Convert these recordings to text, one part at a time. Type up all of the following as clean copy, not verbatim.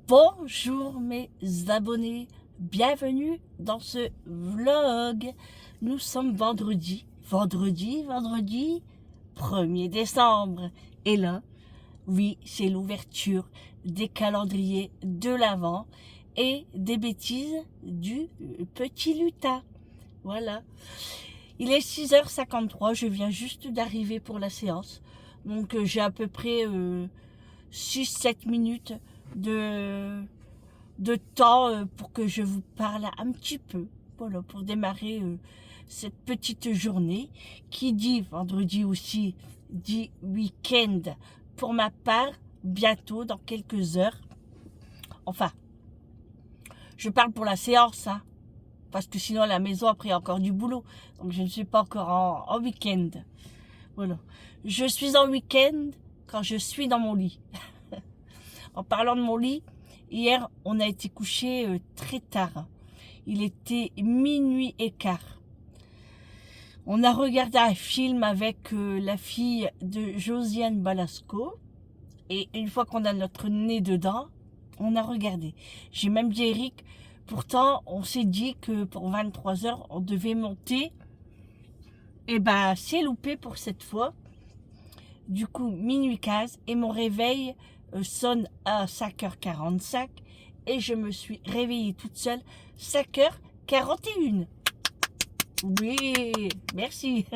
Bonjour mes abonnés, bienvenue dans ce vlog. Nous sommes vendredi 1er décembre. Et là, oui, c'est l'ouverture des calendriers de l'Avent et des bêtises du petit lutin. Voilà. Il est 6h53, je viens juste d'arriver pour la séance. Donc j'ai à peu près 6-7 minutes de temps pour que je vous parle un petit peu. Voilà, pour démarrer cette petite journée qui dit vendredi aussi, dit week-end. Pour ma part, bientôt, dans quelques heures. Enfin, je parle pour la séance, hein, parce que sinon à la maison, après, il y a encore du boulot. Donc je ne suis pas encore en week-end. Voilà. Je suis en week-end quand je suis dans mon lit. En parlant de mon lit, hier, on a été couché très tard. Il était minuit et quart. On a regardé un film avec la fille de Josiane Balasco. Et une fois qu'on a notre nez dedans, on a regardé. J'ai même dit à Eric, pourtant, on s'est dit que pour 23h, on devait monter. Et ben, c'est loupé pour cette fois. Du coup, minuit 15 et mon réveil sonne à 5h45 et je me suis réveillée toute seule 5h41. Oui, merci.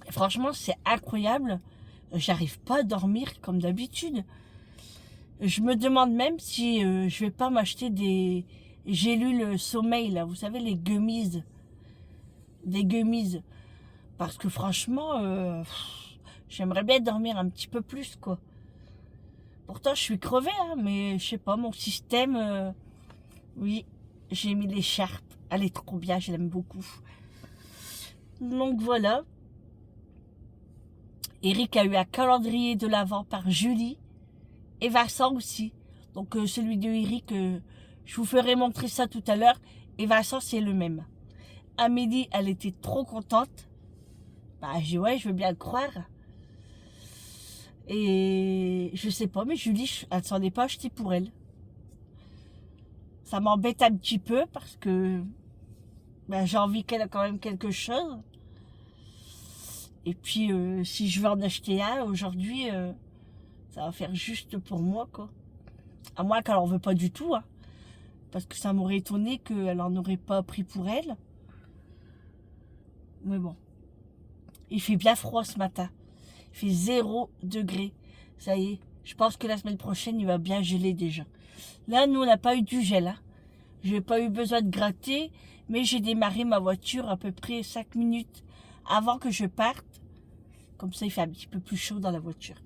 Franchement, c'est incroyable. J'arrive pas à dormir comme d'habitude. Je me demande même si je vais pas m'acheter des gélules sommeil, là. Vous savez, les gummies. Des gummies. Parce que franchement, j'aimerais bien dormir un petit peu plus, quoi. Pourtant, je suis crevée, hein, mais je sais pas, mon système... oui, j'ai mis l'écharpe. Elle est trop bien, je l'aime beaucoup. Donc voilà. Eric a eu un calendrier de l'Avent par Julie. Et Vincent aussi. Donc celui de Eric, je vous ferai montrer ça tout à l'heure. Et Vincent, c'est le même. Amélie, elle était trop contente. Bah, j'ai dit, ouais, je veux bien le croire. Et je sais pas, mais Julie, elle s'en est pas achetée pour elle. Ça m'embête un petit peu parce que ben, j'ai envie qu'elle ait quand même quelque chose. Et puis, si je veux en acheter un aujourd'hui, ça va faire juste pour moi, quoi. À moins qu'elle en veut pas du tout, hein. Parce que ça m'aurait étonné qu'elle en aurait pas pris pour elle. Mais bon. Il fait bien froid ce matin. Il fait 0 degré. Ça y est. Je pense que la semaine prochaine, il va bien geler déjà. Là, nous, on n'a pas eu du gel, hein. Je n'ai pas eu besoin de gratter. Mais j'ai démarré ma voiture à peu près 5 minutes avant que je parte. Comme ça, il fait un petit peu plus chaud dans la voiture.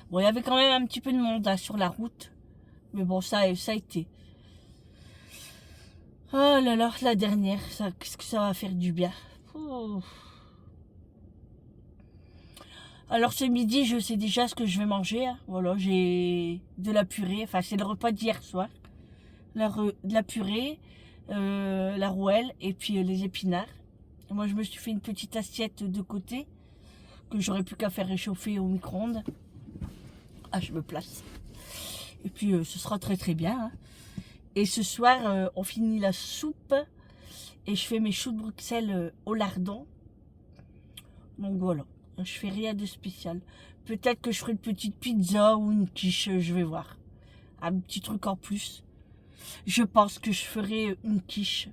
Bon, il y avait quand même un petit peu de monde hein, sur la route. Mais bon, ça a été. Oh là là, la dernière. Qu'est-ce que ça va faire du bien. Ouh. Alors ce midi, je sais déjà ce que je vais manger. Hein. Voilà, j'ai de la purée. Enfin, c'est le repas d'hier soir. De la purée, la rouelle et puis les épinards. Et moi, je me suis fait une petite assiette de côté que j'aurais plus qu'à faire réchauffer au micro-ondes. Ah, je me place. Et puis, ce sera très très bien. Hein. Et ce soir, on finit la soupe et je fais mes choux de Bruxelles au lardon. Donc voilà, je fais rien de spécial. Peut-être que je ferai une petite pizza ou une quiche, je vais voir. Un petit truc en plus. Je pense que je ferai une quiche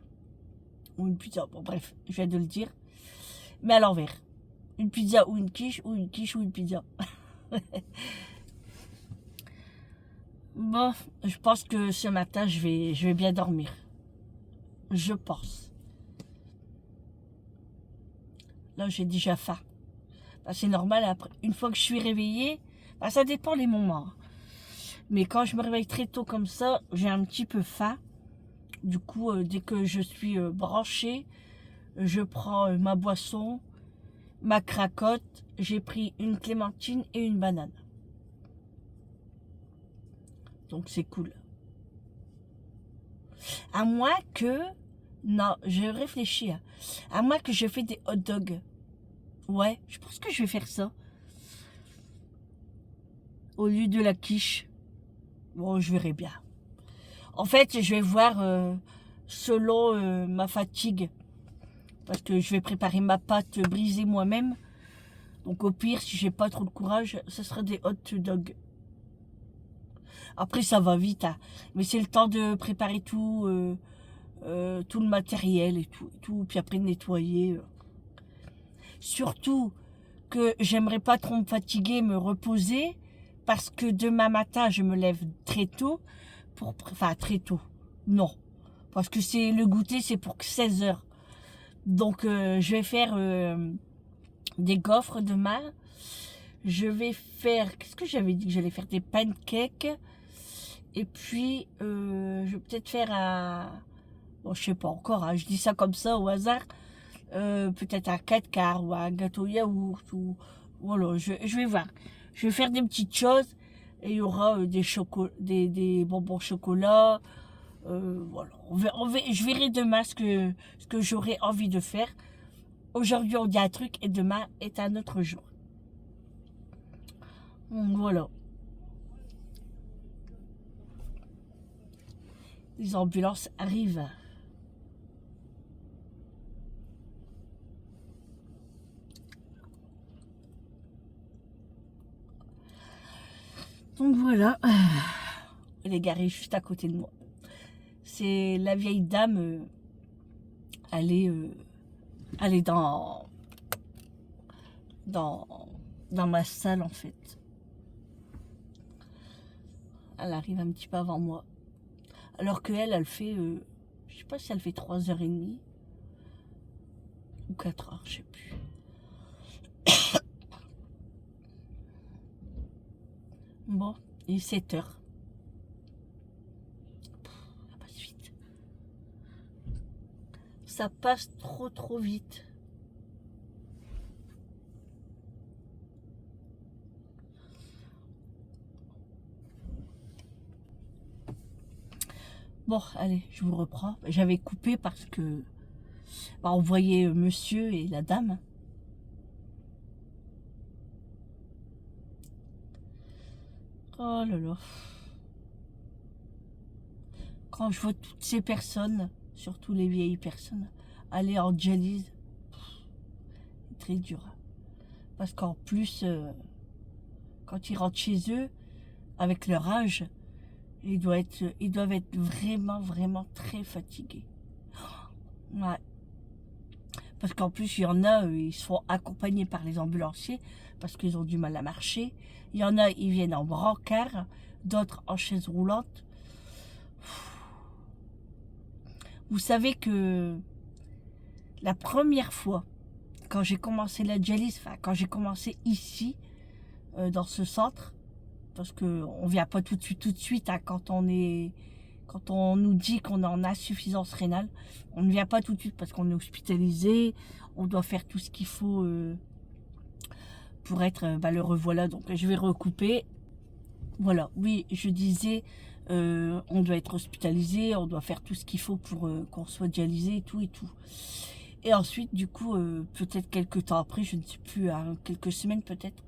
ou une pizza. Bon bref, je viens de le dire. Mais à l'envers. Une pizza ou une quiche ou une quiche ou une pizza. Bon, je pense que ce matin, je vais bien dormir. Je pense. Là, j'ai déjà faim. Ben, c'est normal, après, une fois que je suis réveillée, ben, ça dépend les moments. Mais quand je me réveille très tôt comme ça, j'ai un petit peu faim. Du coup, dès que je suis branchée, je prends ma boisson, ma cracotte. J'ai pris une clémentine et une banane. Donc c'est cool. À moins que... Non, je réfléchis. Hein. À moins que je fais des hot dogs. Ouais, je pense que je vais faire ça. au lieu de la quiche. Bon, je verrai bien. En fait, je vais voir selon ma fatigue. Parce que je vais préparer ma pâte brisée moi-même. Donc au pire, si j'ai pas trop de courage, ce sera des hot dogs. Après, ça va vite, hein. Mais c'est le temps de préparer tout le matériel et tout, puis après de nettoyer. Surtout que j'aimerais pas trop me fatiguer, me reposer, parce que demain matin, je me lève très tôt, enfin très tôt, non, parce que c'est le goûter, c'est pour 16 heures. Donc je vais faire des gaufres demain. Je vais faire, qu'est-ce que j'avais dit que j'allais faire? Des pancakes. Et puis, je vais peut-être faire un, bon, je sais pas encore, hein, je dis ça comme ça au hasard, peut-être un 4 quarts ou un gâteau yaourt, ou voilà, je vais voir. Je vais faire des petites choses, et il y aura des bonbons au chocolat, voilà. Je verrai demain ce que j'aurai envie de faire. Aujourd'hui, on dit un truc, et demain est un autre jour. Donc, voilà. Les ambulances arrivent. Donc voilà, elle est garée juste à côté de moi. C'est la vieille dame, elle est, elle est dans, dans ma salle en fait. Elle arrive un petit peu avant moi. Alors qu'elle, elle fait, je sais pas si elle fait 3h30 ou 4h, je sais plus. Bon, il est 7h. Ça passe vite. Ça passe trop vite. Bon, allez, je vous reprends. J'avais coupé parce que bah, on voyait monsieur et la dame. Oh là là. Quand je vois toutes ces personnes, surtout les vieilles personnes, aller en dialyse, c'est très dur. Parce qu'en plus, quand ils rentrent chez eux, avec leur âge, ils doivent être vraiment très fatigués. Ouais. Parce qu'en plus, il y en a, ils se font accompagner par les ambulanciers parce qu'ils ont du mal à marcher. Il y en a, ils viennent en brancard, d'autres en chaise roulante. Vous savez que la première fois, quand j'ai commencé la dialyse, enfin quand j'ai commencé ici, dans ce centre, parce qu'on ne vient pas tout de suite hein, quand on nous dit qu'on est en insuffisance rénale, on ne vient pas tout de suite parce qu'on est hospitalisé, on doit faire tout ce qu'il faut pour être le revoilà. Donc je vais recouper. Voilà, oui, je disais, on doit être hospitalisé, on doit faire tout ce qu'il faut pour qu'on soit dialysé et tout et tout. Et ensuite, du coup, peut-être quelques temps après, je ne sais plus, hein, quelques semaines peut-être,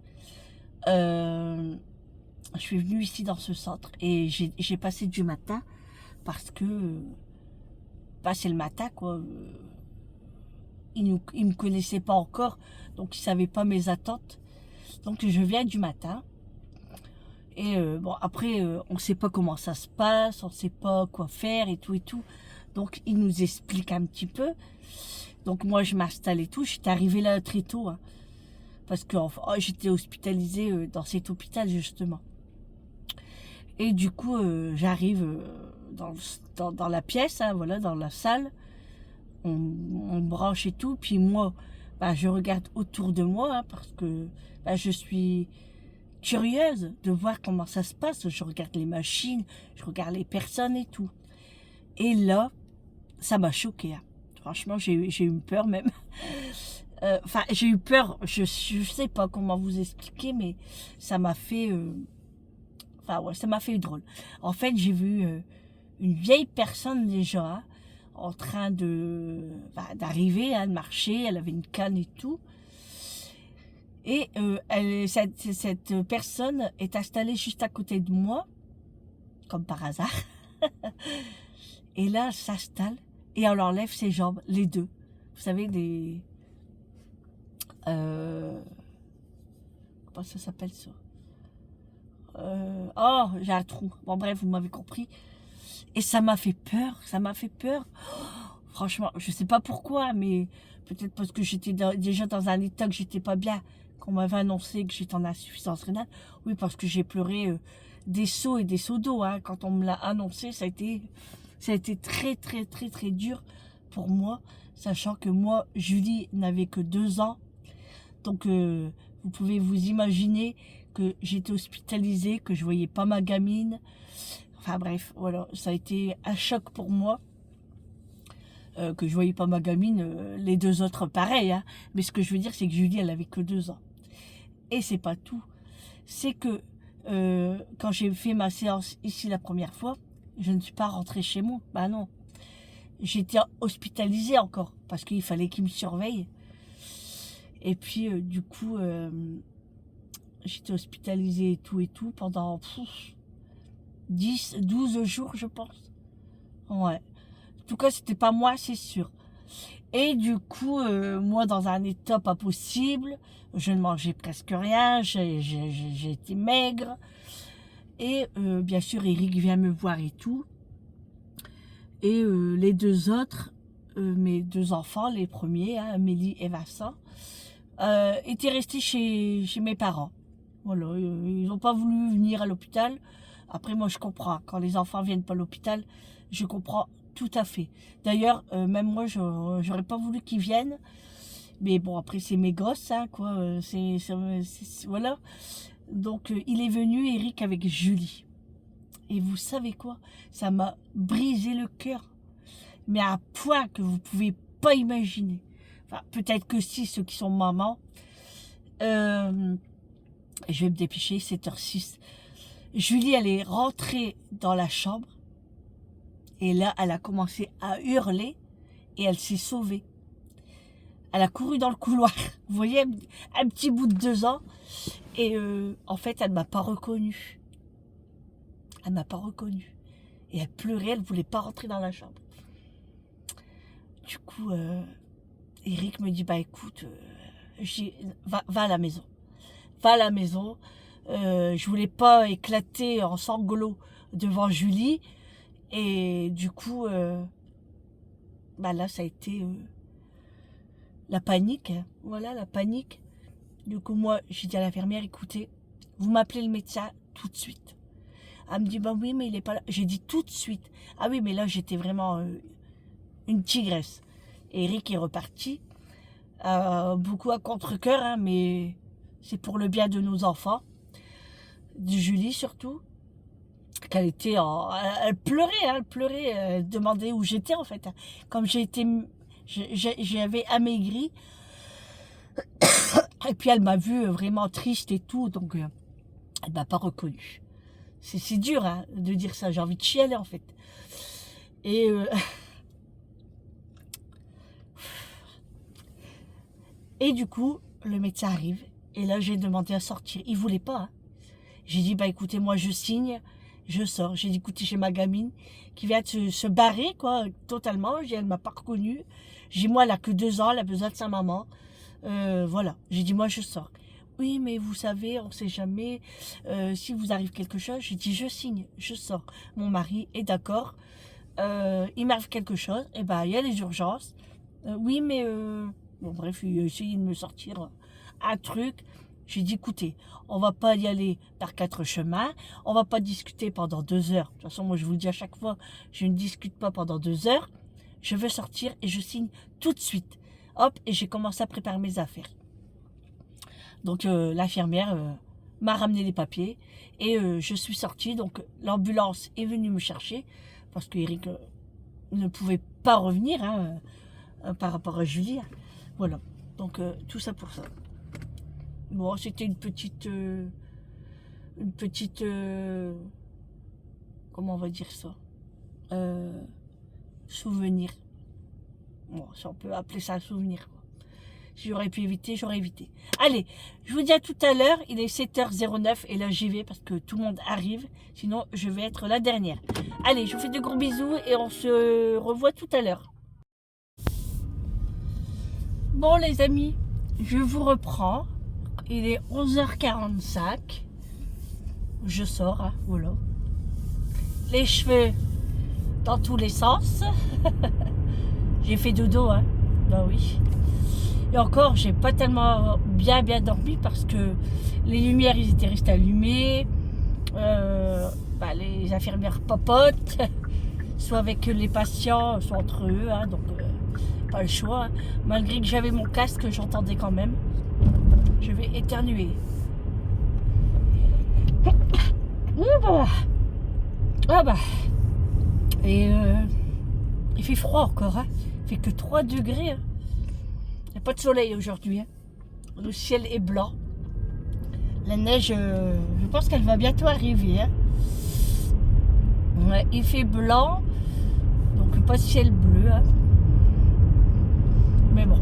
je suis venue ici dans ce centre et j'ai passé du matin parce que c'est le matin quoi. Ils me connaissaient pas encore, donc ils savaient pas mes attentes. Donc je viens du matin et bon après on sait pas comment ça se passe, on sait pas quoi faire et tout et tout. Donc ils nous expliquent un petit peu. Donc moi je m'installe et tout. J'étais arrivée là très tôt hein, parce que enfin, j'étais hospitalisée dans cet hôpital justement. Et du coup, j'arrive dans la pièce, hein, voilà, dans la salle. On branche et tout. Puis moi, bah, je regarde autour de moi hein, parce que bah, je suis curieuse de voir comment ça se passe. Je regarde les machines, je regarde les personnes et tout. Et là, ça m'a choquée. Hein. Franchement, j'ai eu peur même. Enfin, j'ai eu peur. Je sais pas comment vous expliquer, mais ça m'a fait... Enfin, ouais, ça m'a fait drôle. En fait, j'ai vu une vieille personne déjà hein, en train d'arriver, hein, de marcher. Elle avait une canne et tout. Et cette personne est installée juste à côté de moi, comme par hasard. Et là, elle s'installe et elle enlève ses jambes, les deux. Vous savez, les... comment ça s'appelle ça? Oh, j'ai un trou. Bon, bref, vous m'avez compris. Et ça m'a fait peur, ça m'a fait peur. Franchement, je sais pas pourquoi, mais peut-être parce que j'étais déjà dans un état que j'étais pas bien, qu'on m'avait annoncé que j'étais en insuffisance rénale. Oui, parce que j'ai pleuré des seaux et des seaux d'eau. Hein. Quand on me l'a annoncé, ça a été très, très, très, très dur pour moi, sachant que moi, Julie n'avait que 2 ans. Donc, vous pouvez vous imaginer que j'étais hospitalisée, que je voyais pas ma gamine. Enfin bref, voilà, ça a été un choc pour moi. Que je voyais pas ma gamine, les 2 autres pareil, hein. Mais ce que je veux dire, c'est que Julie, elle avait que 2 ans. Et c'est pas tout. C'est que quand j'ai fait ma séance ici la première fois, je ne suis pas rentrée chez moi. Bah non. J'étais hospitalisée encore, parce qu'il fallait qu'ils me surveillent. Et puis, du coup, j'étais hospitalisée et tout, pendant 10, 12 jours, je pense. Ouais. En tout cas, c'était pas moi, c'est sûr. Et du coup, moi, dans un état pas possible, je ne mangeais presque rien, j'ai été maigre. Et bien sûr, Eric vient me voir et tout. Et les 2 autres, mes 2 enfants, les premiers, hein, Amélie et Vincent, étaient restés chez mes parents. Voilà, ils n'ont pas voulu venir à l'hôpital. Après, moi, je comprends. Quand les enfants viennent pas à l'hôpital, je comprends tout à fait. D'ailleurs, même moi, j'aurais pas voulu qu'ils viennent. Mais bon, après, c'est mes gosses, hein, quoi. Voilà. Donc, il est venu, Eric, avec Julie. Et vous savez quoi? Ça m'a brisé le cœur. Mais à un point que vous pouvez pas imaginer. Enfin, peut-être que si, ceux qui sont mamans. Je vais me dépêcher, 7h06. Julie, elle est rentrée dans la chambre. Et là, elle a commencé à hurler. Et elle s'est sauvée. Elle a couru dans le couloir. Vous voyez, un petit bout de 2 ans. Et en fait, elle ne m'a pas reconnue. Elle ne m'a pas reconnue. Et elle pleurait, elle ne voulait pas rentrer dans la chambre. Du coup, Eric me dit, bah écoute, va à la maison. Va à la maison. Je voulais pas éclater en sanglots devant Julie. Et du coup, bah là, ça a été la panique. Hein. Voilà, la panique. Du coup, moi, j'ai dit à l'infirmière, écoutez, vous m'appelez le médecin tout de suite. Elle me dit, bah oui, mais il n'est pas là. J'ai dit tout de suite. Ah oui, mais là, j'étais vraiment une tigresse. Et Eric est reparti. Beaucoup à contre-cœur, hein, mais c'est pour le bien de nos enfants. De Julie, surtout. Qu'elle était en... Elle pleurait, hein, elle pleurait. Elle demandait où j'étais, en fait. Comme j'avais amaigri. Et puis, elle m'a vue vraiment triste et tout. Donc, elle m'a pas reconnue. C'est dur hein, de dire ça, j'ai envie de chialer en fait. Et et du coup, le médecin arrive. Et là, j'ai demandé à sortir. Il voulait pas. Hein. J'ai dit, bah écoutez, moi je signe, je sors. J'ai dit, écoutez, j'ai ma gamine qui vient de se barrer, quoi, totalement. Elle m'a pas reconnue. J'ai dit, moi, elle a que 2 ans, elle a besoin de sa maman. Voilà. J'ai dit, moi je sors. Oui, mais vous savez, on ne sait jamais. Si vous arrive quelque chose, j'ai dit, je signe, je sors. Mon mari est d'accord. Il m'arrive quelque chose, et ben il y a les urgences. Oui, mais bon bref, il a essayé de me sortir un truc. J'ai dit, écoutez, on va pas y aller par 4 chemins, on va pas discuter pendant 2 heures. De toute façon, moi je vous le dis à chaque fois, je ne discute pas pendant 2 heures. Je veux sortir et je signe tout de suite. Hop, et j'ai commencé à préparer mes affaires. Donc l'infirmière m'a ramené les papiers et je suis sortie. Donc l'ambulance est venue me chercher parce qu'Eric ne pouvait pas revenir hein, par rapport à Julie. Voilà, donc tout ça pour ça. Bon, c'était une petite, comment on va dire ça, souvenir. Bon, si on peut appeler ça un souvenir. Quoi. Si j'aurais pu éviter, j'aurais évité. Allez, je vous dis à tout à l'heure. Il est 7h09 et là j'y vais parce que tout le monde arrive. Sinon, je vais être la dernière. Allez, je vous fais de gros bisous et on se revoit tout à l'heure. Bon les amis, je vous reprends. Il est 11h45. Je sors, hein, voilà. Les cheveux dans tous les sens. J'ai fait dodo, hein. Bah oui. Et encore, j'ai pas tellement bien dormi parce que les lumières, ils étaient restés allumées. Les infirmières papotent, soit avec les patients, soit entre eux, hein, donc pas le choix. Hein. Malgré que j'avais mon casque, j'entendais quand même. Je vais éternuer. Ah bah. Et il fait froid encore, hein. Il fait que 3 degrés. Hein. Il n'y a pas de soleil aujourd'hui. Hein. Le ciel est blanc. La neige, je pense qu'elle va bientôt arriver. Hein. Ouais, il fait blanc. Donc pas de ciel bleu. Hein. Mais bon.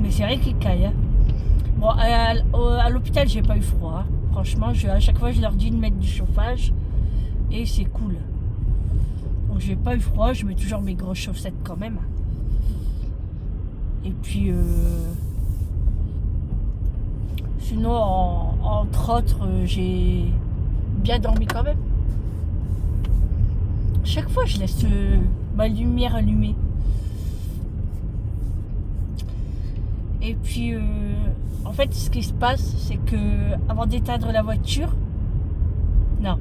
Mais c'est vrai qu'il caille. Hein. Bon, à l'hôpital, j'ai pas eu froid. Hein. Franchement, à chaque fois, je leur dis de mettre du chauffage. Et c'est cool. Donc j'ai pas eu froid. Je mets toujours mes grosses chaussettes quand même. Et puis... sinon, entre autres, j'ai bien dormi quand même. Chaque fois, je laisse ma lumière allumée. Et puis, en fait, ce qui se passe, c'est que avant d'éteindre la voiture, non,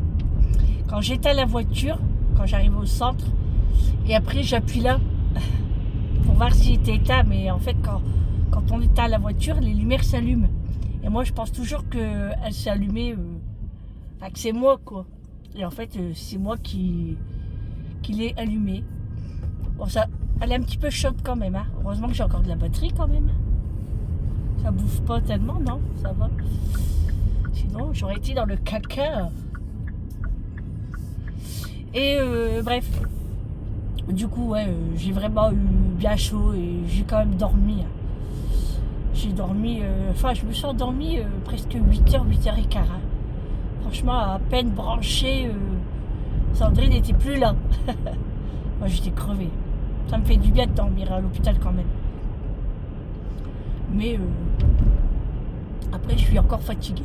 quand j'éteins la voiture, quand j'arrive au centre, et après j'appuie là pour voir s'il était éteint, mais en fait, quand on éteint la voiture, les lumières s'allument. Et moi, je pense toujours qu'elle s'est allumée, que c'est moi, quoi. Et en fait, c'est moi qui l'ai allumée. Bon, elle est un petit peu chaude quand même. Hein. Heureusement que j'ai encore de la batterie quand même. Ça bouffe pas tellement, non? Ça va. Sinon, j'aurais été dans le caca. Et bref. Du coup, ouais, j'ai vraiment eu bien chaud et j'ai quand même dormi. J'ai dormi, je me suis endormie presque 8h, 8h15. Hein. Franchement, à peine branchée, Sandrine n'était plus là. Moi, j'étais crevée. Ça me fait du bien de dormir à l'hôpital quand même. Mais après, je suis encore fatiguée.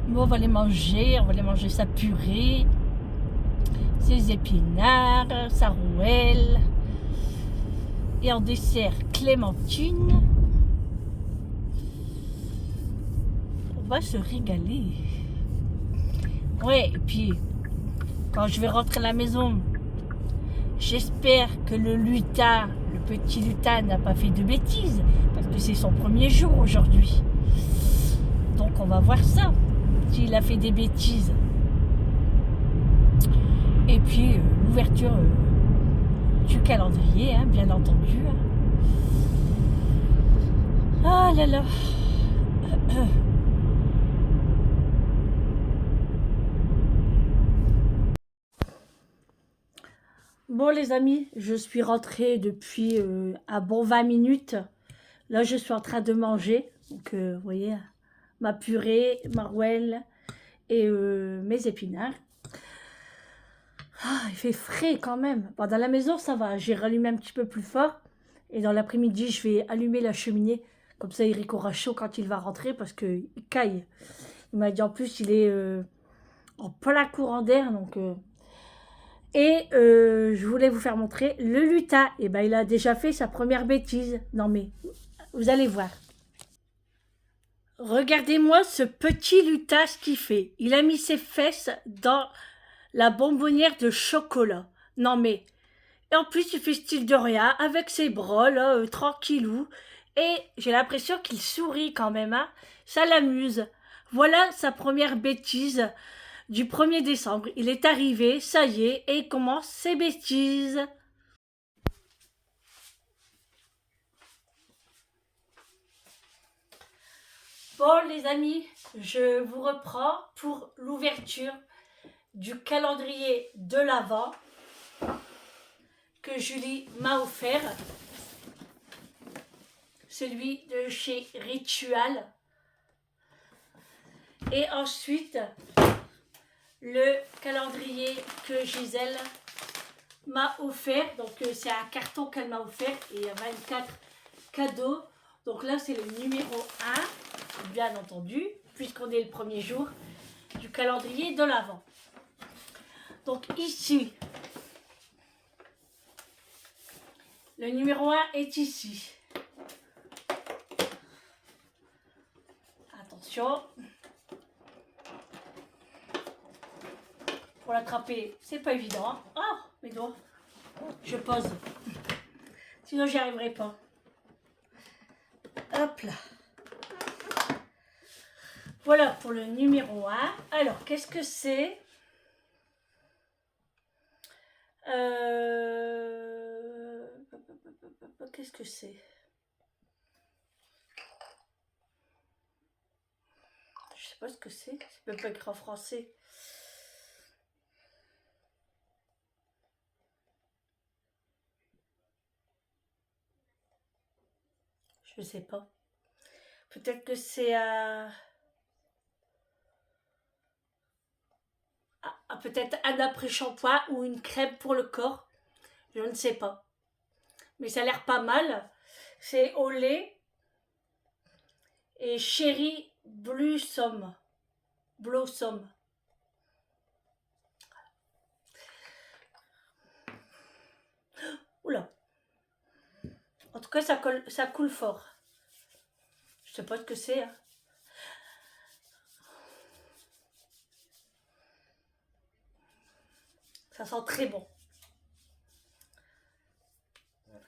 Bon, on va aller manger sa purée, ses épinards, sa rouelle. Et en dessert, clémentine. On va se régaler. Ouais, et puis, quand je vais rentrer à la maison, j'espère que le petit lutin n'a pas fait de bêtises, parce que c'est son premier jour aujourd'hui. Donc on va voir ça, s'il a fait des bêtises. Et puis l'ouverture du calendrier, hein, bien entendu. Ah là là. Bon les amis, je suis rentrée depuis un bon 20 minutes. Là je suis en train de manger. Donc vous voyez, ma purée, ma rouelle et mes épinards. Ah, il fait frais quand même. Bon, dans la maison ça va, j'ai rallumé un petit peu plus fort. Et dans l'après-midi je vais allumer la cheminée. Comme ça Eric aura chaud quand il va rentrer parce qu'il caille. Il m'a dit en plus il est en plein courant d'air donc... Et je voulais vous faire montrer le lutin. Et ben il a déjà fait sa première bêtise. Non mais, vous allez voir. Regardez-moi ce petit lutin, ce qu'il fait. Il a mis ses fesses dans la bonbonnière de chocolat. Non mais, et en plus il fait style de rien, avec ses bras là, tranquillou. Et j'ai l'impression qu'il sourit quand même, hein. Ça l'amuse. Voilà sa première bêtise du 1er décembre. Il est arrivé, ça y est, et il commence ses bêtises. Bon les amis, je vous reprends pour l'ouverture du calendrier de l'Avent que Julie m'a offert. celui de chez Ritual. Et ensuite, le calendrier que Gisèle m'a offert. Donc, c'est un carton qu'elle m'a offert et il y a 24 cadeaux. Donc là, c'est le numéro 1, bien entendu, puisqu'on est le premier jour du calendrier de l'Avent. Donc ici, le numéro 1 est ici. Attention. Pour l'attraper, c'est pas évident. Oh, mes doigts. Je pose. Sinon, j'y arriverai pas. Hop là. Voilà pour le numéro 1. Alors, qu'est-ce que c'est? Qu'est-ce que c'est? Je sais pas ce que c'est. C'est même pas écrit en français. Je sais pas. Peut-être que c'est peut-être un après-shampoing ou une crème pour le corps. Je ne sais pas. Mais ça a l'air pas mal. C'est au lait et Cherry Blossom. Blossom. Oula. En tout cas, ça coule fort. Je sais pas ce que c'est. Hein. Ça sent très bon.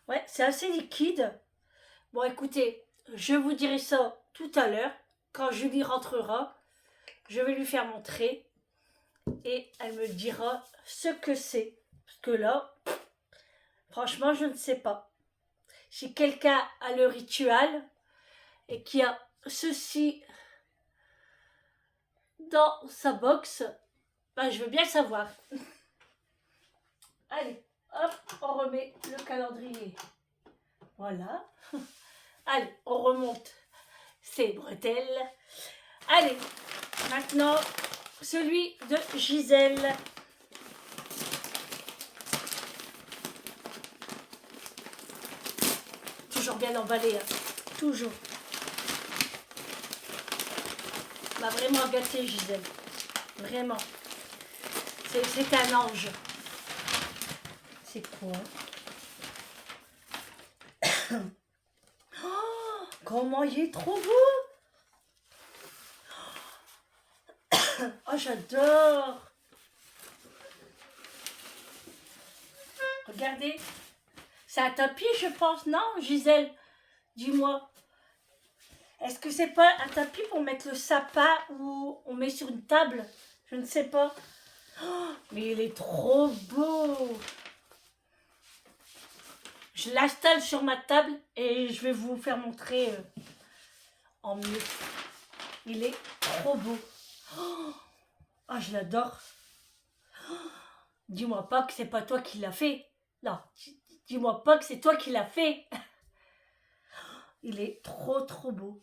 Ouais, c'est assez liquide. Bon, écoutez, je vous dirai ça tout à l'heure. Quand Julie rentrera, je vais lui faire montrer. Et elle me dira ce que c'est. Parce que là, franchement, je ne sais pas. Si quelqu'un a le rituel et qui a ceci dans sa box, ben, je veux bien le savoir. Allez, hop, on remet le calendrier. Voilà. Allez, on remonte ces bretelles. Allez, maintenant, celui de Gisèle. Toujours bien emballé, hein. Toujours. M'a vraiment gâté, Gisèle. Vraiment. C'est un ange. C'est quoi? Oh, comment il est trop beau! Oh, j'adore! Regardez. C'est un tapis, je pense, non, Gisèle? Dis-moi. Est-ce que c'est pas un tapis pour mettre le sapin ou on met sur une table? Je ne sais pas. Oh, mais il est trop beau! Je l'installe sur ma table et je vais vous faire montrer en mieux. Il est trop beau. Oh, oh, je l'adore. Oh, dis-moi pas que c'est pas toi qui l'as fait. Non, dis-moi pas que c'est toi qui l'as fait. Il est trop beau.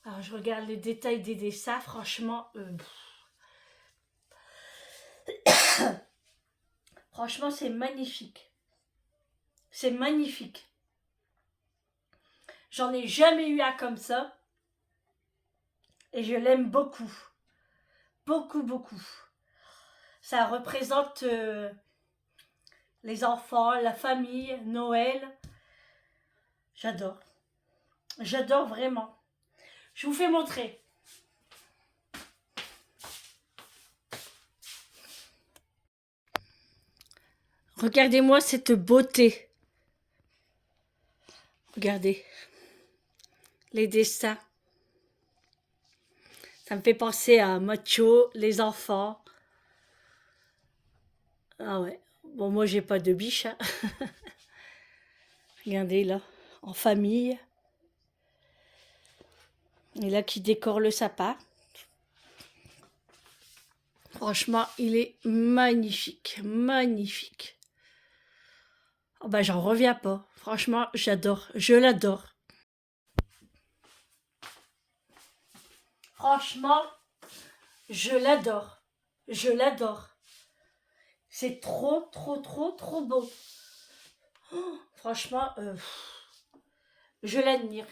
Alors je regarde les détails des dessins, franchement, franchement c'est magnifique. C'est magnifique. J'en ai jamais eu un comme ça. Et je l'aime beaucoup. Beaucoup. Ça représente les enfants, la famille, Noël. J'adore. J'adore vraiment. Je vous fais montrer. Regardez-moi cette beauté. Regardez. Les dessins. Ça me fait penser à Macho, les enfants. Ah ouais. Bon, moi, j'ai pas de biche. Hein. Regardez là, en famille. Et là, qui décore le sapin. Franchement, il est magnifique. Magnifique. Oh bah, j'en reviens pas. Franchement, j'adore. Je l'adore. Franchement, je l'adore. Je l'adore. C'est trop, trop, trop, trop beau. Oh, franchement, je l'admire.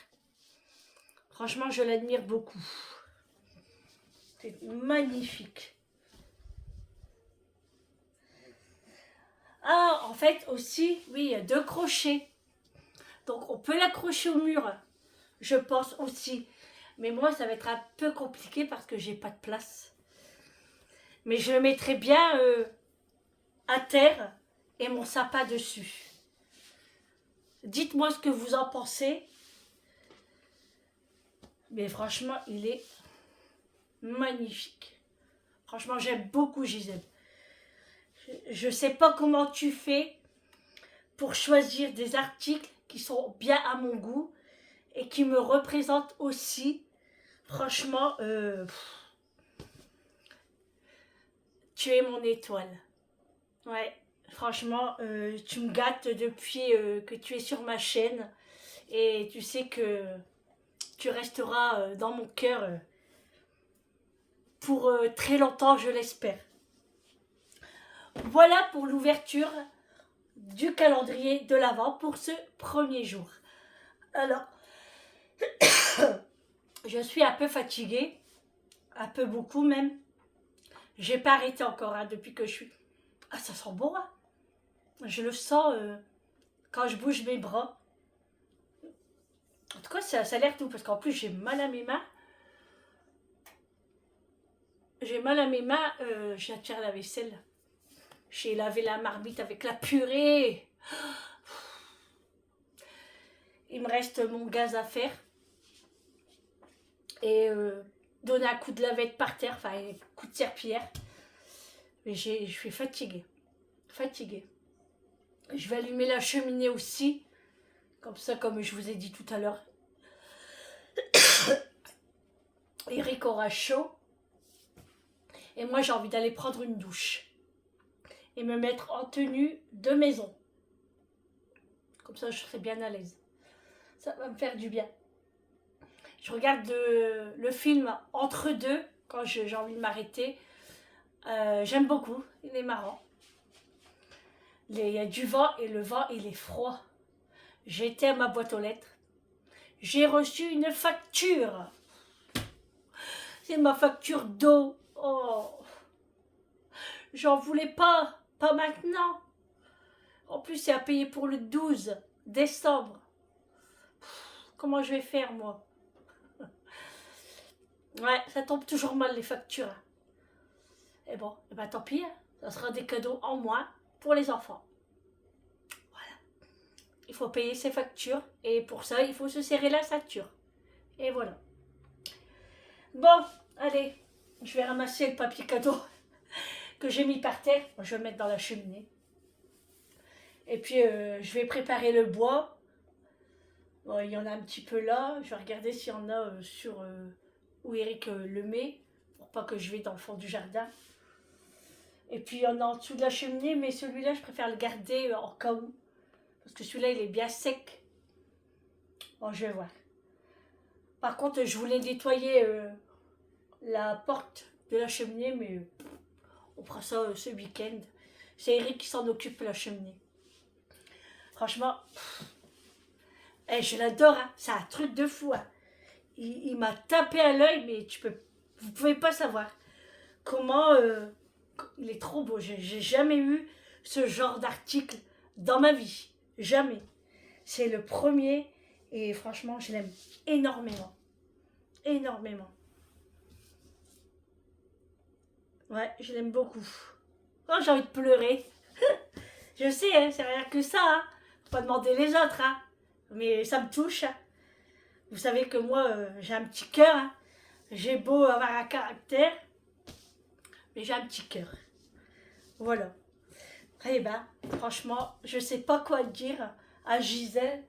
Franchement, je l'admire beaucoup. C'est magnifique. Ah, en fait, aussi, oui, il y a 2 crochets. Donc, on peut l'accrocher au mur, je pense aussi. Mais moi, ça va être un peu compliqué parce que j'ai pas de place. Mais je le mettrai bien à terre et mon sapin dessus. Dites-moi ce que vous en pensez. Mais franchement, il est magnifique. Franchement, j'aime beaucoup Gisèle. Je ne sais pas comment tu fais pour choisir des articles qui sont bien à mon goût et qui me représentent aussi. Franchement, tu es mon étoile. Ouais, franchement, tu me gâtes depuis que tu es sur ma chaîne et tu sais que tu resteras dans mon cœur pour très longtemps, je l'espère. Voilà pour l'ouverture du calendrier de l'Avent pour ce premier jour. Alors, je suis un peu fatiguée, un peu beaucoup même. J'ai pas arrêté encore depuis que je suis... Ah, ça sent bon, hein. Je le sens quand je bouge mes bras. En tout cas, ça a l'air tout, parce qu'en plus, j'ai mal à mes mains. J'ai mal à mes mains, j'ai à faire la vaisselle. J'ai lavé la marmite avec la purée. Il me reste mon gaz à faire. Et donner un coup de lavette par terre, enfin un coup de serpillière. Mais je suis fatiguée. Fatiguée. Je vais allumer la cheminée aussi. Comme ça, comme je vous ai dit tout à l'heure. Eric aura chaud. Et moi, j'ai envie d'aller prendre une douche. Et me mettre en tenue de maison. Comme ça, je serai bien à l'aise. Ça va me faire du bien. Je regarde le film Entre deux, quand j'ai envie de m'arrêter. J'aime beaucoup, il est marrant. Il y a du vent et le vent, il est froid. J'ai été à ma boîte aux lettres. J'ai reçu une facture. C'est ma facture d'eau. Oh, j'en voulais pas. Pas maintenant. En plus, c'est à payer pour le 12 décembre. Comment je vais faire, moi? Ouais, ça tombe toujours mal, les factures. Et bon, et ben tant pis. Ça sera des cadeaux en moins pour les enfants. Voilà. Il faut payer ses factures. Et pour ça, il faut se serrer la ceinture. Et voilà. Bon, allez. Je vais ramasser le papier cadeau que j'ai mis par terre. Je vais le mettre dans la cheminée. Et puis, je vais préparer le bois. Bon, il y en a un petit peu là. Je vais regarder s'il y en a sur où Eric le met. Pour pas que je vais dans le fond du jardin. Et puis, il y en a en dessous de la cheminée. Mais celui-là, je préfère le garder en cas où. Parce que celui-là, il est bien sec. Bon, je vais voir. Par contre, je voulais nettoyer la porte de la cheminée. Mais on fera ça ce week-end. C'est Eric qui s'en occupe, la cheminée. Franchement, je l'adore, hein. C'est un truc de fou. Hein. Il m'a tapé à l'œil, mais vous pouvez pas savoir comment il est trop beau. J'ai jamais eu ce genre d'article dans ma vie. Jamais. C'est le premier et franchement, je l'aime énormément. Énormément. Ouais, je l'aime beaucoup. Oh, j'ai envie de pleurer. Je sais, hein, c'est rien que ça. Hein. Faut pas demander les autres, hein. Mais ça me touche. Hein. Vous savez que moi, j'ai un petit cœur. Hein. J'ai beau avoir un caractère, mais j'ai un petit cœur. Voilà. Eh ben, franchement, je sais pas quoi dire à Gisèle.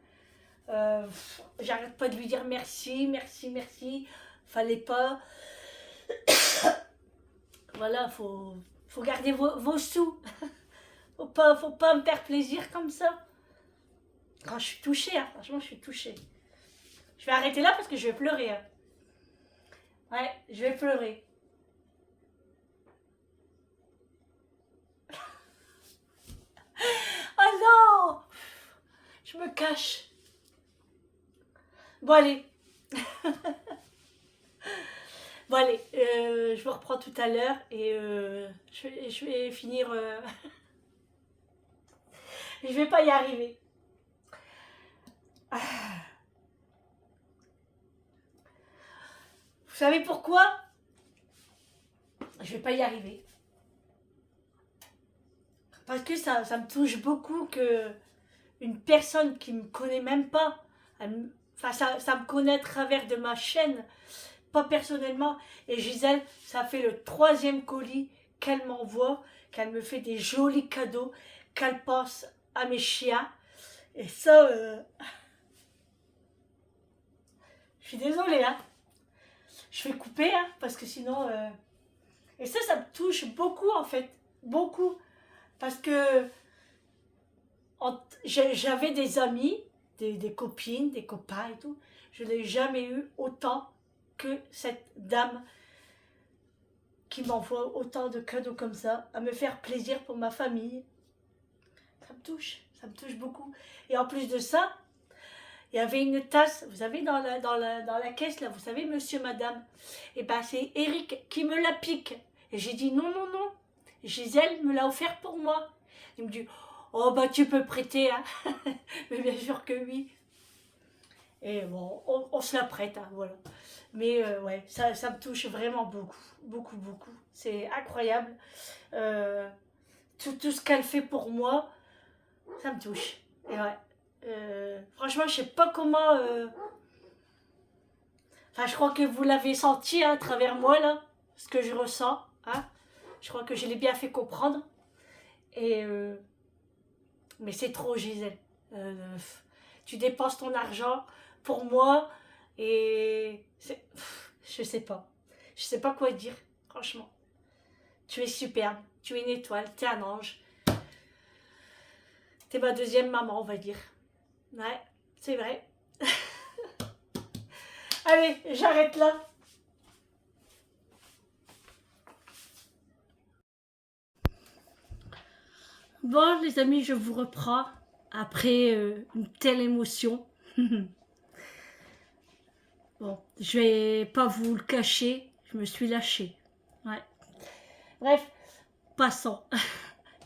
J'arrête pas de lui dire merci, merci, merci. Fallait pas. Voilà, faut garder vos sous. Faut pas me faire plaisir comme ça. Quand je suis touchée, hein, franchement, je suis touchée. Je vais arrêter là parce que je vais pleurer. Hein. Ouais, je vais pleurer. Oh non! Je me cache. Bon, allez. Bon, allez. Je vous reprends tout à l'heure et je vais finir. Je vais pas y arriver. Vous savez pourquoi? Je vais pas y arriver. Parce que ça me touche beaucoup que une personne qui me connaît même pas, enfin ça me connaît à travers de ma chaîne, pas personnellement. Et Gisèle, ça fait le 3e colis qu'elle m'envoie, qu'elle me fait des jolis cadeaux, qu'elle pense à mes chiens. Et ça, je suis désolée, hein. Je vais couper, hein, parce que sinon... Et ça me touche beaucoup, en fait. Beaucoup. Parce que j'avais des amis, des copines, des copains et tout. Je n'ai jamais eu autant que cette dame qui m'envoie autant de cadeaux comme ça, à me faire plaisir pour ma famille. Ça me touche beaucoup. Et en plus de ça, il y avait une tasse, vous savez, dans la caisse, là, vous savez, monsieur, madame. Et ben c'est Eric qui me la pique. Et j'ai dit non, non, non. Gisèle me l'a offert pour moi. Il me dit, oh bah tu peux prêter, hein. Mais bien sûr que oui. Et bon, on se la prête, hein, voilà. Mais ouais, ça me touche vraiment beaucoup, beaucoup, beaucoup. C'est incroyable. Tout ce qu'elle fait pour moi, ça me touche. Et ouais. Franchement, je sais pas comment... Enfin, je crois que vous l'avez senti, hein, à travers moi, là, ce que je ressens. Hein. Je crois que je l'ai bien fait comprendre. Et... mais c'est trop, Gisèle. Tu dépenses ton argent pour moi et... je sais pas. Je sais pas quoi dire, franchement. Tu es superbe. Tu es une étoile. Tu es un ange. T'es ma 2e maman, on va dire. Ouais, c'est vrai. Allez, j'arrête là. Bon, les amis, je vous reprends après une telle émotion. Bon, je vais pas vous le cacher, je me suis lâchée. Ouais. Bref, passons.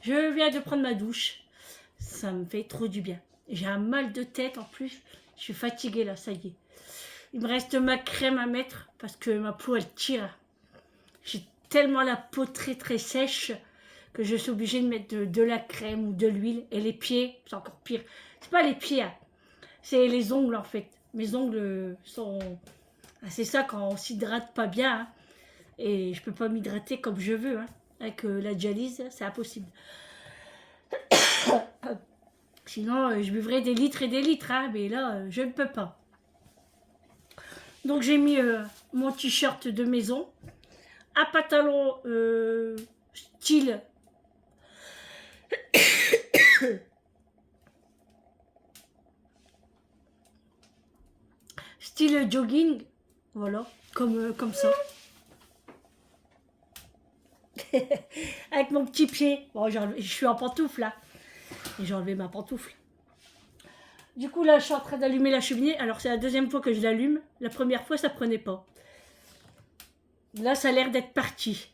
Je viens de prendre ma douche. Ça me fait trop du bien. J'ai un mal de tête en plus. Je suis fatiguée là, ça y est. Il me reste ma crème à mettre parce que ma peau elle tire. J'ai tellement la peau très très sèche que je suis obligée de mettre de la crème ou de l'huile. Et les pieds, c'est encore pire. C'est pas les pieds, hein. C'est les ongles en fait. Mes ongles sont... C'est ça quand on s'hydrate pas bien. Hein. Et je peux pas m'hydrater comme je veux. Hein. Avec la dialyse, c'est impossible. Sinon, je buvrais des litres et des litres. Hein, mais là, je ne peux pas. Donc j'ai mis mon t-shirt de maison. Un pantalon style... style jogging. Voilà, comme ça. Avec mon petit pied. Bon, je suis en pantoufle là. Et j'ai enlevé ma pantoufle. Du coup, là, je suis en train d'allumer la cheminée. Alors, c'est la 2e fois que je l'allume. La première fois, ça prenait pas. Là, ça a l'air d'être parti.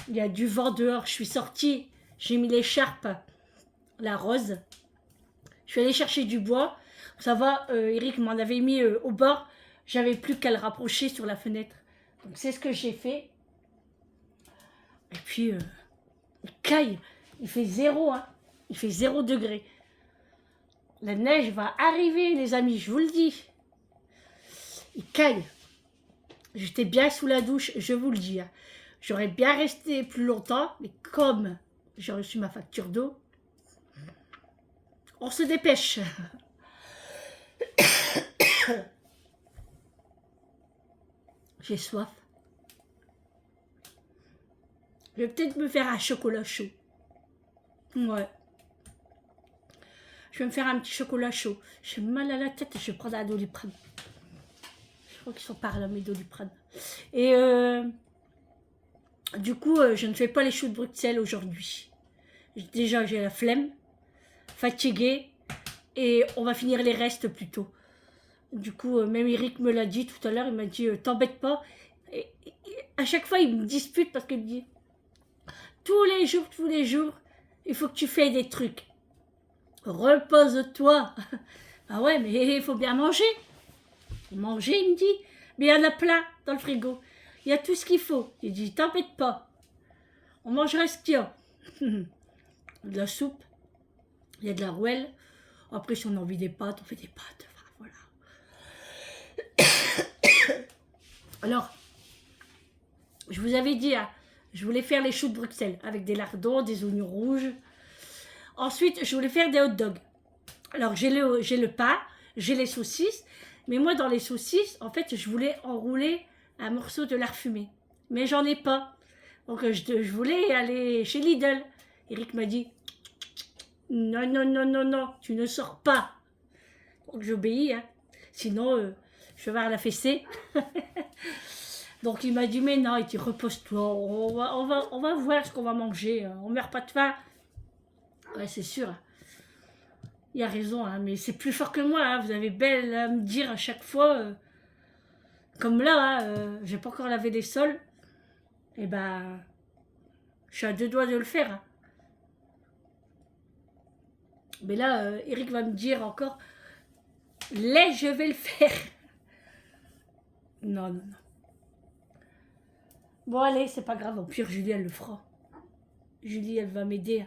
Il y a du vent dehors. Je suis sortie. J'ai mis l'écharpe, la rose. Je suis allée chercher du bois. Ça va, Eric m'en avait mis au bord. J'avais plus qu'à le rapprocher sur la fenêtre. Donc, c'est ce que j'ai fait. Et puis, il caille. Il fait 0, hein. Il fait 0 degré. La neige va arriver, les amis, je vous le dis. Il caille. J'étais bien sous la douche, je vous le dis. Hein. J'aurais bien resté plus longtemps, mais comme j'ai reçu ma facture d'eau, on se dépêche. J'ai soif. Je vais peut-être me faire un chocolat chaud. Ouais. je vais me faire un petit chocolat chaud. J'ai mal à la tête, je vais prendre un Doliprane. Je crois qu'ils sont par là, mes Doliprane. Et du coup, je ne fais pas les choux de Bruxelles aujourd'hui. Déjà, j'ai la flemme, fatiguée, et on va finir les restes plus tôt. Du coup, même Eric me l'a dit tout à l'heure, il m'a dit t'embête pas. Et à chaque fois, il me dispute parce qu'il me dit tous les jours, il faut que tu fasses des trucs. Repose-toi. Ah ouais, mais il faut bien manger. Manger, il me dit. Mais il y en a plein dans le frigo. Il y a tout ce qu'il faut. Il dit t'embête pas. On mangera ce qu'il y a. De la soupe, il y a de la rouelle. Après, si on a envie des pâtes, on fait des pâtes. Enfin, voilà. Alors, je vous avais dit, hein, je voulais faire les choux de Bruxelles avec des lardons, des oignons rouges. Ensuite, je voulais faire des hot dogs. Alors, j'ai le pain, j'ai les saucisses. Mais moi, dans les saucisses, en fait, je voulais enrouler un morceau de lard fumé. Mais j'en ai pas. Donc, je voulais aller chez Lidl. Eric m'a dit, non, non, non, non, non, tu ne sors pas. Donc, j'obéis. Hein. Sinon, je vais avoir la fessée. Donc, il m'a dit, mais non, il dit, repose-toi. On va voir ce qu'on va manger. On meurt pas de faim. Ouais, c'est sûr. Il a raison, hein, mais c'est plus fort que moi. Hein. Vous avez belle à me dire à chaque fois, comme là, hein, j'ai pas encore lavé les sols. Et ben, je suis à 2 doigts de le faire. Hein. Mais là, Eric va me dire encore, je vais le faire. Non, non, non. Bon, allez, c'est pas grave. Au pire, Julie, elle le fera. Julie, elle va m'aider.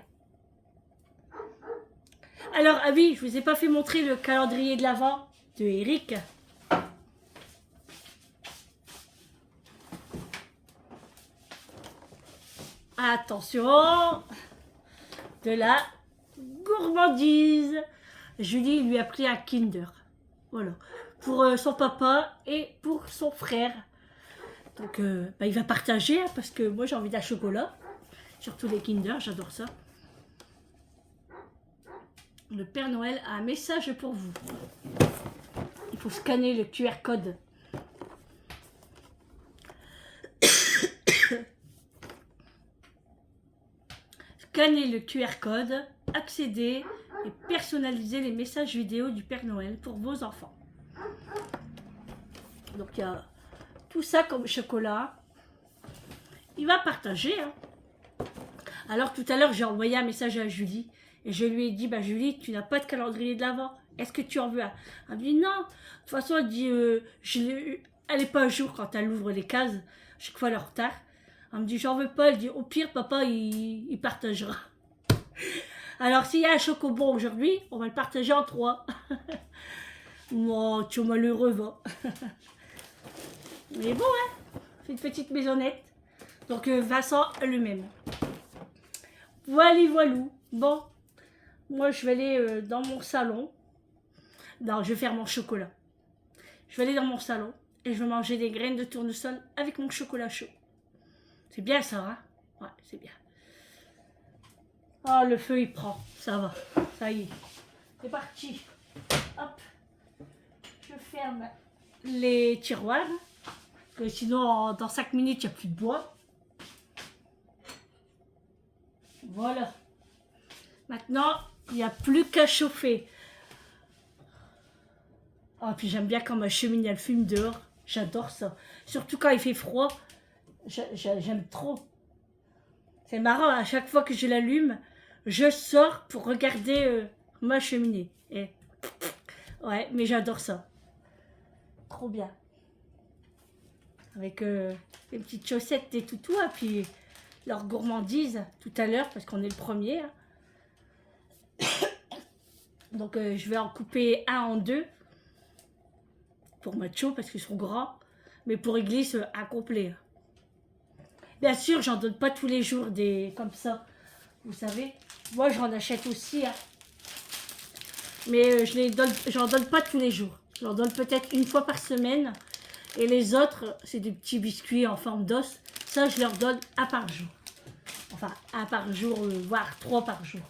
Alors, ah oui, je vous ai pas fait montrer le calendrier de l'Avent de Eric. Attention, de la gourmandise. Julie lui a pris un Kinder. Voilà. Pour son papa et pour son frère. Donc, il va partager, hein, parce que moi, j'ai envie d'un chocolat. Surtout les Kinder, j'adore ça. Le Père Noël a un message pour vous. Il faut scanner le QR code. Scannez le QR code, accéder et personnaliser les messages vidéo du Père Noël pour vos enfants. Donc il y a tout ça comme chocolat. Il va partager. Hein. Alors tout à l'heure, j'ai envoyé un message à Julie et je lui ai dit, bah Julie, tu n'as pas de calendrier de l'Avent. Est-ce que tu en veux un? Elle me dit non. De toute façon, elle dit, elle n'est pas à jour quand elle ouvre les cases. Chaque fois, elle est en retard. Elle me dit, j'en veux pas. Elle dit, au pire, papa, il partagera. Alors, s'il y a un chocobon aujourd'hui, on va le partager en 3. Moi, tu es malheureux, va. Mais bon, hein, c'est une petite maisonnette. Donc, Vincent lui-même. Voilà, voilou. Bon, moi, je vais aller dans mon salon. Non, je vais faire mon chocolat. Je vais aller dans mon salon et je vais manger des graines de tournesol avec mon chocolat chaud. C'est bien ça, hein? Ouais, c'est bien. Oh, le feu, il prend. Ça va. Ça y est. C'est parti. Hop. Je ferme les tiroirs. Parce que sinon, dans 5 minutes, il n'y a plus de bois. Voilà. Maintenant, il n'y a plus qu'à chauffer. Oh, puis j'aime bien quand ma cheminée, elle fume dehors. J'adore ça. Surtout quand il fait froid. J'aime trop. C'est marrant, à chaque fois que je l'allume, je sors pour regarder ma cheminée. Et... ouais, mais j'adore ça. Trop bien. Avec les petites chaussettes des toutous, et puis leur gourmandise tout à l'heure, parce qu'on est le premier. Hein. Donc je vais en couper un en 2. Pour Macho, parce qu'ils sont grands. Mais pour Église, incomplet. Bien sûr, j'en donne pas tous les jours des comme ça. Vous savez, moi j'en achète aussi. Hein. Mais j'en donne pas tous les jours. J'en donne peut-être une fois par semaine. Et les autres, c'est des petits biscuits en forme d'os. Ça, je leur donne un par jour. Enfin, un par jour, voire 3 par jour.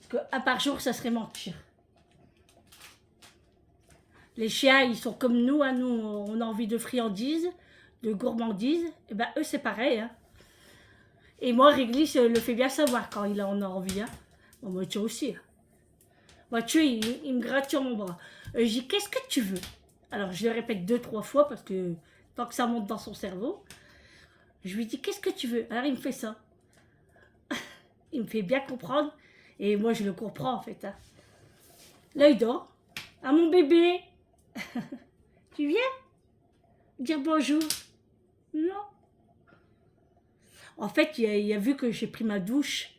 Parce qu'un par jour, ça serait mentir. Les chiens, ils sont comme nous, hein. Nous, on a envie de friandises, de gourmandises. Et ben, eux, c'est pareil, hein. Et moi, Réglisse le fait bien savoir quand il en a envie, hein. Bon, moi, tu aussi, hein. Moi, il me gratte sur mon bras. Je dis, qu'est-ce que tu veux? Alors, je le répète 2-3 fois parce que tant que ça monte dans son cerveau, je lui dis, qu'est-ce que tu veux? Alors, il me fait ça. Il me fait bien comprendre. Et moi, je le comprends, en fait, hein. Là, il dort. Ah, mon bébé, tu viens dire bonjour? Non. En fait, il a vu que j'ai pris ma douche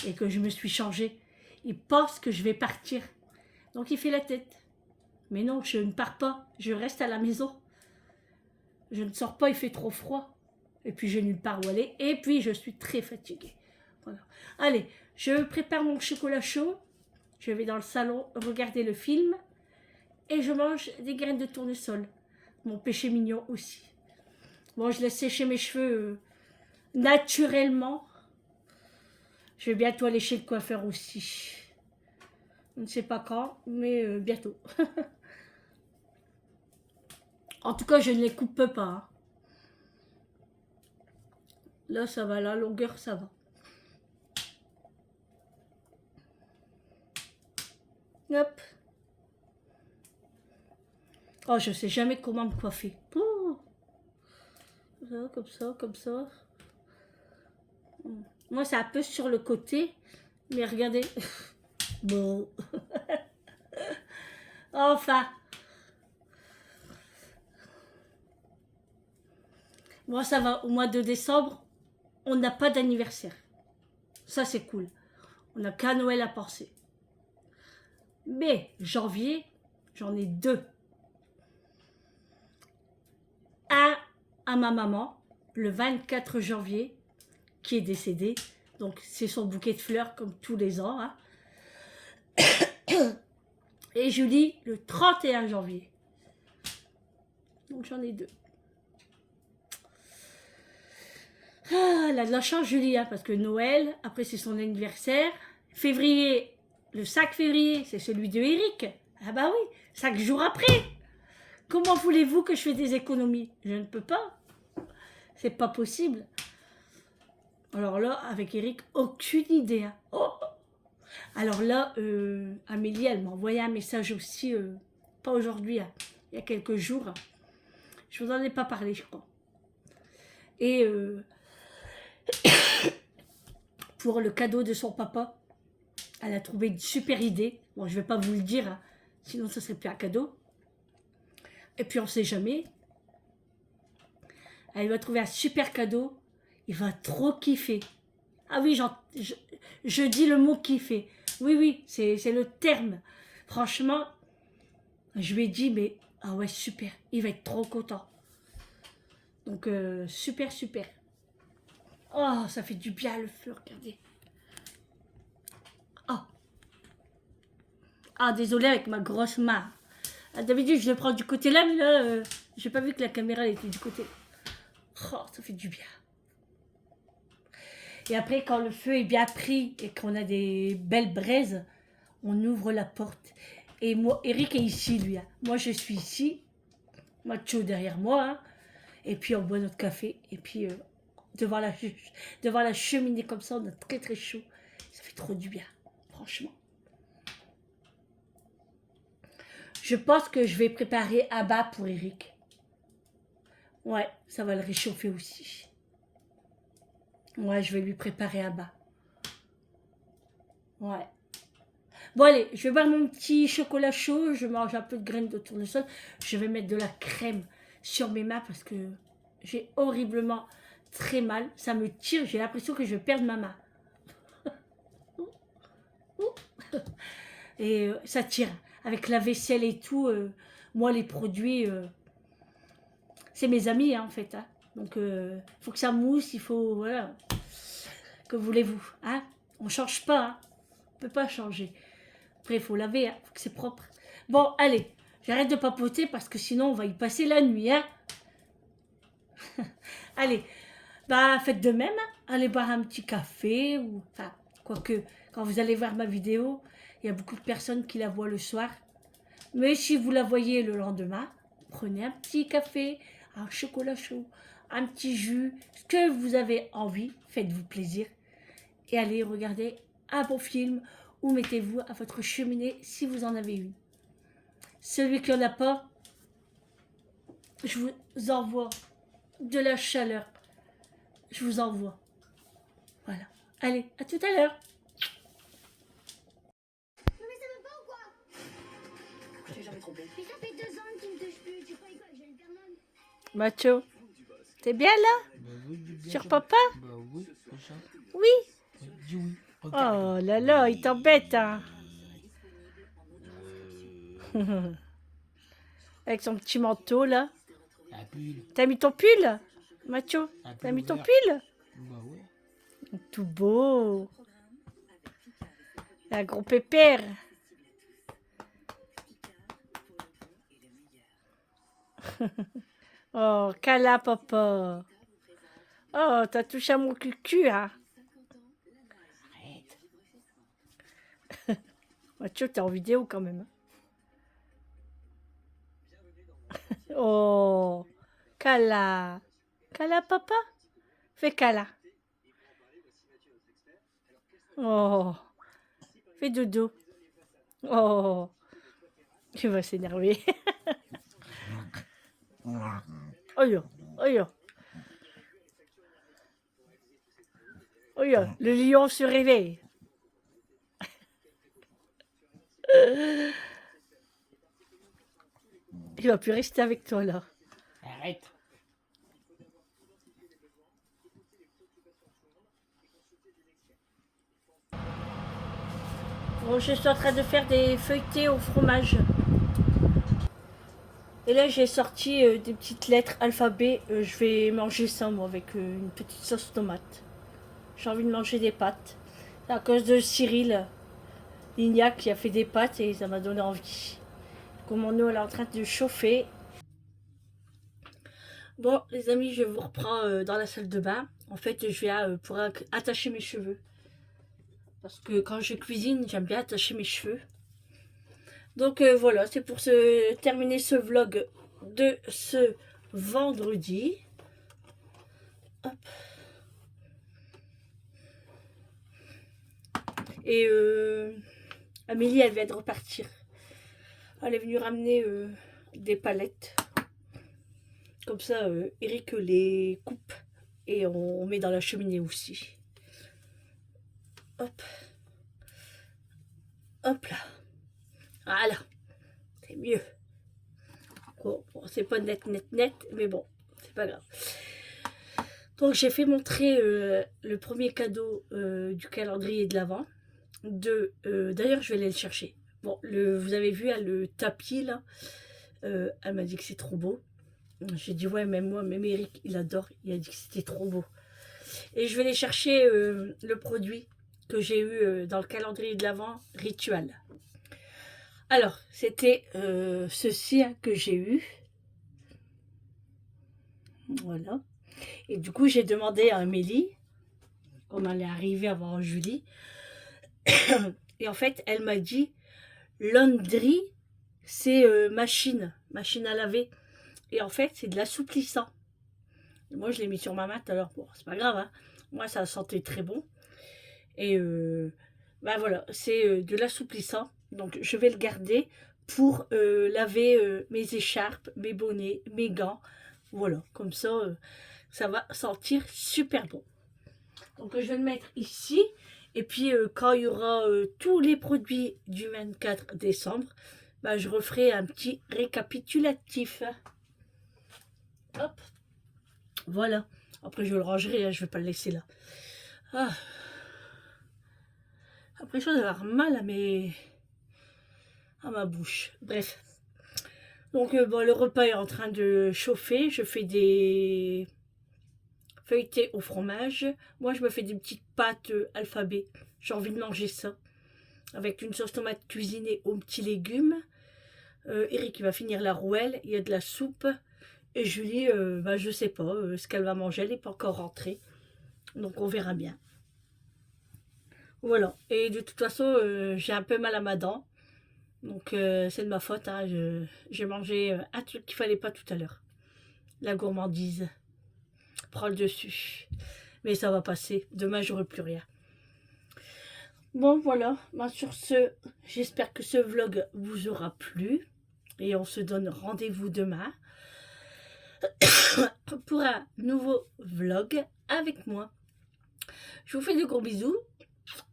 et que je me suis changée. Il pense que je vais partir. Donc, il fait la tête. Mais non, je ne pars pas. Je reste à la maison. Je ne sors pas, il fait trop froid. Et puis, j'ai nulle part où aller. Et puis, je suis très fatiguée. Voilà. Allez, je prépare mon chocolat chaud. Je vais dans le salon regarder le film. Et je mange des graines de tournesol. Mon péché mignon aussi. Bon, je laisse sécher mes cheveux naturellement. Je vais bientôt aller chez le coiffeur aussi. Je ne sais pas quand, mais bientôt. En tout cas, je ne les coupe pas, hein. Là, ça va, la longueur, ça va. Hop. Oh, je sais jamais comment me coiffer. Oh. Comme ça, comme ça. Moi, c'est un peu sur le côté. Mais regardez. Bon. Enfin. Moi, ça va. Au mois de décembre, on n'a pas d'anniversaire. Ça, c'est cool. On n'a qu'à Noël à penser. Mais janvier, j'en ai 2. Un à ma maman, le 24 janvier, qui est décédée. Donc, c'est son bouquet de fleurs, comme tous les ans, hein. Et Julie, le 31 janvier. Donc, j'en ai 2. Ah, elle a de la chance, Julie, hein, parce que Noël, après, c'est son anniversaire. Février, le 5 février, c'est celui de Eric. Ah bah oui, 5 jours après. Comment voulez-vous que je fasse des économies? Je ne peux pas. C'est pas possible. Alors là, avec Eric, aucune idée, hein. Oh. Alors là, Amélie, elle m'a envoyé un message aussi, pas aujourd'hui, hein, il y a quelques jours. Je vous en ai pas parlé, je crois. Et pour le cadeau de son papa, elle a trouvé une super idée. Bon, je vais pas vous le dire, hein, sinon ça serait plus un cadeau. Et puis on sait jamais. Elle va trouver un super cadeau. Il va trop kiffer. Ah oui, je dis le mot kiffer. Oui, oui, c'est le terme. Franchement, je lui ai dit, mais ah ouais, super. Il va être trop content. Donc, super, super. Oh, ça fait du bien le feu, regardez. Oh. Ah, désolé avec ma grosse main. Ah, d'habitude, je le prends du côté là, mais là, j'ai pas vu que la caméra elle était du côté. Oh, ça fait du bien. Et après, quand le feu est bien pris et qu'on a des belles braises, on ouvre la porte. Et moi, Eric est ici, lui, hein. Moi, je suis ici. Macho derrière moi, hein. Et puis, on boit notre café. Et puis, devant la cheminée comme ça, on a très très chaud. Ça fait trop du bien, franchement. Je pense que je vais préparer un bas pour Eric. Ouais, ça va le réchauffer aussi. Ouais, je vais lui préparer un bas. Ouais. Bon, allez, je vais boire mon petit chocolat chaud. Je mange un peu de graines de tournesol. Je vais mettre de la crème sur mes mains parce que j'ai horriblement très mal. Ça me tire. J'ai l'impression que je vais perdre ma main. Et ça tire. Avec la vaisselle et tout, moi, les produits, c'est mes amis, hein, en fait. Hein. Donc, il faut que ça mousse, il faut, voilà. Que voulez-vous, hein? On ne change pas, hein? On ne peut pas changer. Après, il faut laver, hein? Faut que c'est propre. Bon, allez, j'arrête de papoter parce que sinon, on va y passer la nuit, hein? Allez, bah, faites de même, hein? Allez boire un petit café, ou, enfin, Quoique, quand vous allez voir ma vidéo, il y a beaucoup de personnes qui la voient le soir. Mais si vous la voyez le lendemain, prenez un petit café, un chocolat chaud, un petit jus, ce que vous avez envie, faites-vous plaisir. Et allez regarder un bon film ou mettez-vous à votre cheminée si vous en avez une. Celui qui n'en a pas, je vous envoie de la chaleur. Je vous envoie. Voilà. Allez, à tout à l'heure. Non mais ça va pas ou quoi? Je t'ai jamais trompé. Mais ça fait 2 ans qu'il me touche plus, tu croyais quoi que j'allais le faire même? Macho, t'es bien là? Bah oui, bien Sur sûr. papa? Bah oui, c'est ça. Oui. Dis oui. Oh Regarde. là là, il t'embête, hein. Avec son petit manteau là. Un pull. T'as mis ton pull, Macho? Un T'as pull mis ton ouvert. pull? Bah ouais. Tout beau. Un gros pépère. Oh, câlin, papa. Oh, t'as touché à mon cul, hein. Arrête. Mathieu, t'es en vidéo quand même. Oh, câlin. Câlin, papa. Fais câlin. Oh, fais dodo. Oh, il va s'énerver. Oh yo, oh yo. Oh yo, le lion se réveille. Il va plus rester avec toi là. Arrête. Bon, je suis en train de faire des feuilletés au fromage. Et là, j'ai sorti des petites lettres alphabet. Je vais manger ça, moi, avec une petite sauce tomate. J'ai envie de manger des pâtes. C'est à cause de Cyril Lignac qui a fait des pâtes et ça m'a donné envie. Comme mon eau elle est en train de chauffer. Bon, les amis, je vous reprends dans la salle de bain. En fait, je viens pour attacher mes cheveux. Parce que quand je cuisine, j'aime bien attacher mes cheveux. Donc voilà, c'est pour terminer ce vlog de ce vendredi. Hop. Et Amélie, elle vient de repartir. Elle est venue ramener des palettes. Comme ça, Eric les coupe et on met dans la cheminée aussi. Hop. Hop là. Voilà. C'est mieux. Bon, c'est pas net, mais bon, c'est pas grave. Donc j'ai fait montrer le premier cadeau du calendrier de l'Avent. D'ailleurs, je vais aller le chercher. Bon, vous avez vu le tapis là. Elle m'a dit que c'est trop beau. J'ai dit ouais, même moi, même Eric, il adore. Il a dit que c'était trop beau. Et je vais aller chercher le produit que j'ai eu dans le calendrier de l'Avent, Ritual. Alors, c'était ceci hein, que j'ai eu. Voilà. Et du coup, j'ai demandé à Amélie, comme elle est arrivée avant Julie. Et en fait, elle m'a dit, laundry, c'est machine à laver. Et en fait, c'est de l'assouplissant. Moi, je l'ai mis sur ma main tout à l'heure. Bon, c'est pas grave, hein. Moi, ça sentait très bon. Et ben voilà, c'est de l'assouplissant. Donc, je vais le garder pour laver mes écharpes, mes bonnets, mes gants. Voilà, comme ça, ça va sentir super bon. Donc, je vais le mettre ici. Et puis, quand il y aura tous les produits du 24 décembre, ben, je referai un petit récapitulatif. Hop. Voilà. Après, je le rangerai, hein, je ne vais pas le laisser là. Ah. Après, je vais avoir mal à ma bouche. Bref. Donc, bon, le repas est en train de chauffer. Je fais des feuilletés au fromage. Moi, je me fais des petites pâtes alphabet. J'ai envie de manger ça. Avec une sauce tomate cuisinée aux petits légumes. Eric, il va finir la rouelle. Il y a de la soupe. Et Julie, bah, je sais pas ce qu'elle va manger. Elle n'est pas encore rentrée. Donc, on verra bien. Voilà. Et de toute façon, j'ai un peu mal à ma dent. Donc, c'est de ma faute. Hein. J'ai mangé un truc qu'il fallait pas tout à l'heure. La gourmandise prend le dessus. Mais ça va passer. Demain, j'aurai plus rien. Bon, voilà. Ben, sur ce, j'espère que ce vlog vous aura plu. Et on se donne rendez-vous demain pour un nouveau vlog avec moi. Je vous fais de gros bisous.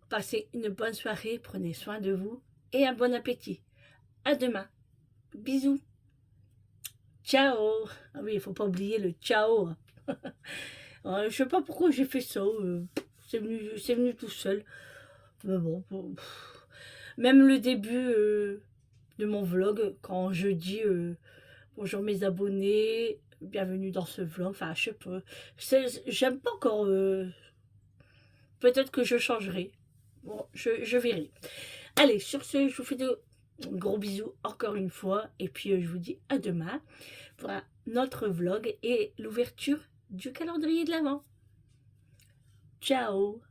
Passez une bonne soirée. Prenez soin de vous. Et un bon appétit. À demain. Bisous. Ciao. Ah oui, il faut pas oublier le ciao. Je sais pas pourquoi j'ai fait ça. C'est venu tout seul. Mais bon, même le début de mon vlog, quand je dis bonjour mes abonnés, bienvenue dans ce vlog. Enfin, je sais pas. J'aime pas encore. Peut-être que je changerai. Bon, je verrai. Allez, sur ce, je vous fais de gros bisous encore une fois. Et puis, je vous dis à demain pour notre vlog et l'ouverture du calendrier de l'Avent. Ciao!